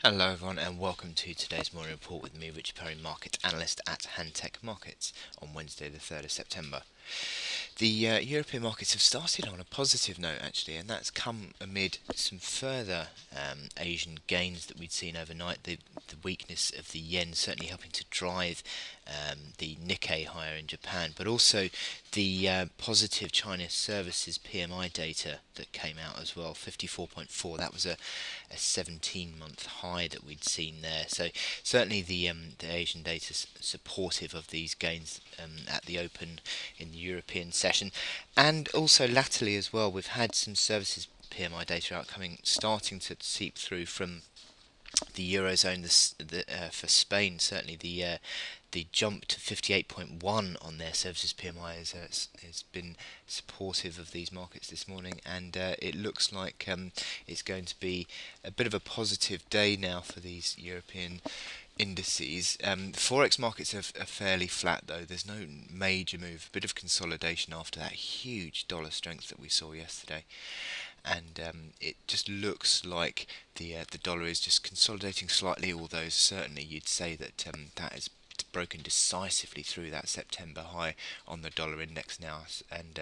Hello everyone and welcome to today's morning report with me, Richard Perry, market analyst at Handtech Markets on Wednesday the 3rd of September. The European markets have started on a positive note actually, and that's come amid some further Asian gains that we'd seen overnight. The weakness of the yen certainly helping to drive the Nikkei higher in Japan, but also the positive China services PMI data that came out as well, 54.4. That was a 17-month high that we'd seen there. So certainly the Asian data supportive of these gains at the open in the European session, and also latterly as well, we've had some services PMI data outcoming starting to seep through from the eurozone. For Spain, certainly the jump to 58.1 on their services PMI has been supportive of these markets this morning, and it looks like it's going to be a bit of a positive day now for these European indices. The forex markets are fairly flat though. There's no major move. A bit of consolidation after that huge dollar strength that we saw yesterday, and it just looks like the dollar is just consolidating slightly. Although certainly you'd say that that has broken decisively through that September high on the dollar index now, and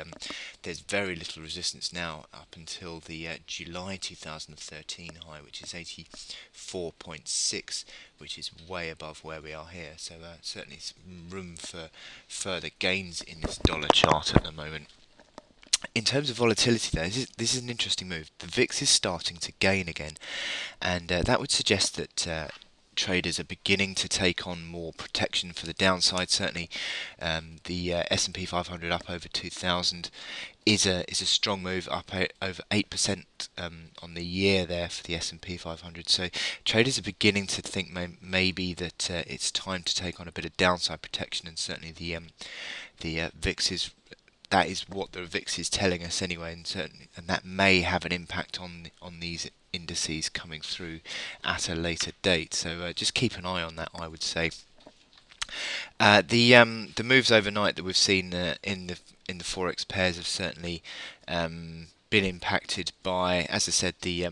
there's very little resistance now up until the July 2013 high, which is 84.6, which is way above where we are here. So certainly some room for further gains in this dollar chart at the moment. In terms of volatility, though, this is an interesting move. The VIX is starting to gain again, and that would suggest that traders are beginning to take on more protection for the downside. Certainly, the S&P 500 up over 2,000 is a strong move, up over 8% on the year there for the S&P 500. So traders are beginning to think maybe that it's time to take on a bit of downside protection, and certainly the VIX is. That is what the VIX is telling us anyway, and that may have an impact on these indices coming through at a later date. So just keep an eye on that, I would say. The moves overnight that we've seen in the forex pairs have certainly been impacted by, as I said, the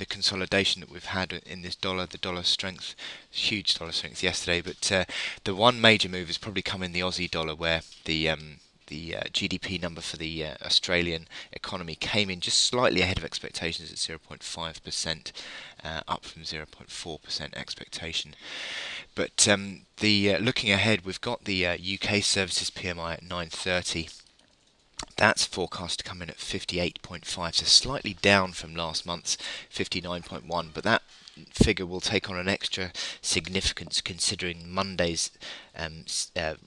consolidation that we've had in this dollar, the dollar strength, huge dollar strength yesterday. But the one major move has probably come in the Aussie dollar, where the GDP number for the Australian economy came in just slightly ahead of expectations at 0.5%, up from 0.4% expectation. But the looking ahead, we've got the UK services PMI at 930. That's forecast to come in at 58.5, so slightly down from last month's 59.1. But that figure will take on an extra significance considering Monday's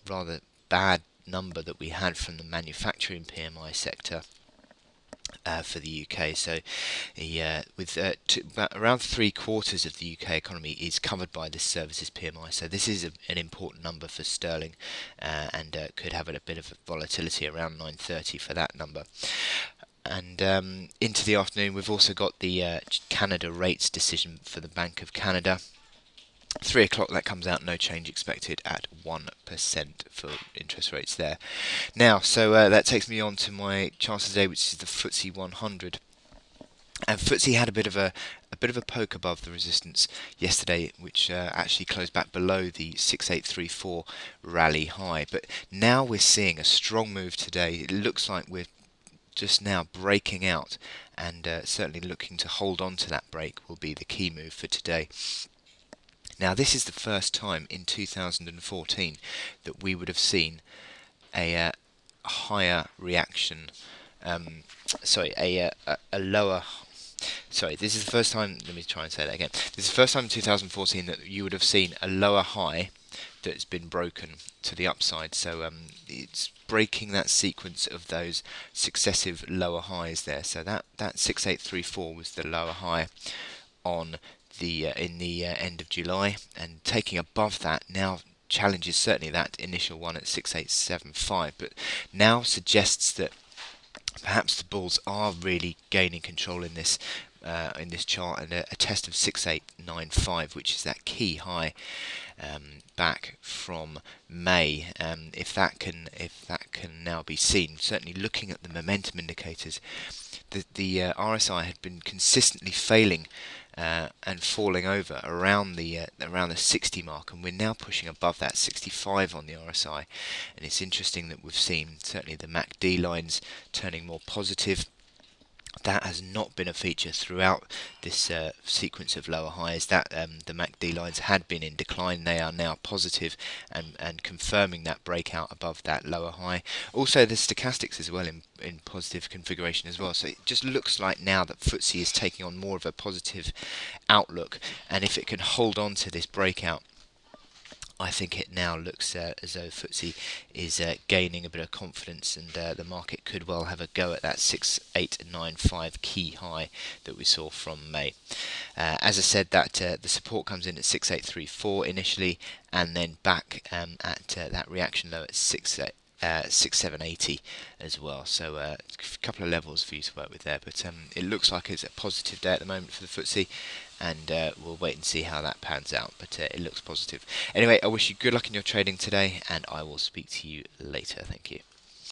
rather bad number that we had from the manufacturing PMI sector for the UK. So with around 3/4 of the UK economy is covered by this services PMI. So this is an important number for sterling, and could have a bit of volatility around 930 for that number. And into the afternoon, we've also got the Canada rates decision for the Bank of Canada. 3 o'clock that comes out, no change expected at 1% for interest rates there. Now, so that takes me on to my chart today, which is the FTSE 100. And FTSE had a bit of a poke above the resistance yesterday, which actually closed back below the 6834 rally high. But now we're seeing a strong move today. It looks like we're just now breaking out, and certainly looking to hold on to that break will be the key move for today. Now, this is the first time in 2014 that we would have seen a higher reaction. A lower. Sorry, this is the first time. Let me try and say that again. This is the first time in 2014 that you would have seen a lower high that's been broken to the upside. So it's breaking that sequence of those successive lower highs there. So that 6834 was the lower high on in the end of July, and taking above that now challenges certainly that initial one at 6875, but now suggests that perhaps the bulls are really gaining control in this chart, and a test of 6895, which is that key high back from May. If that can now be seen, certainly looking at the momentum indicators, the RSI had been consistently failing and falling over around the 60 mark, and we're now pushing above that 65 on the RSI. And it's interesting that we've seen certainly the MACD lines turning more positive. That has not been a feature throughout this sequence of lower highs. That the MACD lines had been in decline. They are now positive and confirming that breakout above that lower high. Also, the stochastics as well in positive configuration as well. So it just looks like now that FTSE is taking on more of a positive outlook, and if it can hold on to this breakout, I think it now looks as though FTSE is gaining a bit of confidence, and the market could well have a go at that 6895 key high that we saw from May. As I said, that the support comes in at 6834 initially, and then back at that reaction low at 6780 as well. So a couple of levels for you to work with there, but it looks like it's a positive day at the moment for the FTSE, and we'll wait and see how that pans out, but it looks positive. Anyway, I wish you good luck in your trading today, and I will speak to you later. Thank you.